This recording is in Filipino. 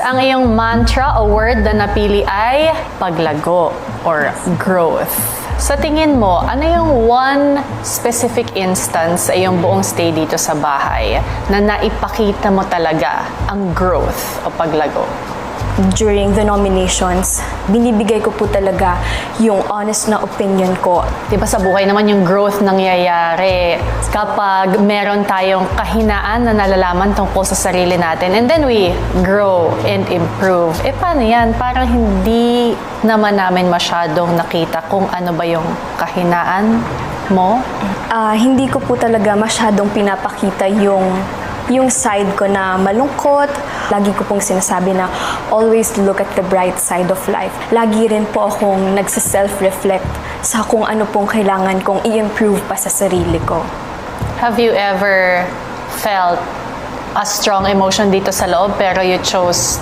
Ang iyong mantra o word na napili ay paglago or growth. Sa tingin mo, ano yung one specific instance sa iyong buong stay dito sa bahay na naipakita mo talaga ang growth o paglago? During the nominations, binibigay ko po talaga yung honest na opinion ko. Diba sa buhay naman yung growth nangyayari kapag meron tayong kahinaan na nalalaman tungkol sa sarili natin and then we grow and improve. Paano yan? Parang hindi naman namin masyadong nakita kung ano ba yung kahinaan mo. Hindi ko po talaga masyadong pinapakita yung side ko na malungkot. Lagi ko pong sinasabi na always look at the bright side of life. Lagi rin po akong nagsa-self-reflect sa kung ano pong kailangan kong i-improve pa sa sarili ko. Have you ever felt a strong emotion dito sa loob pero you chose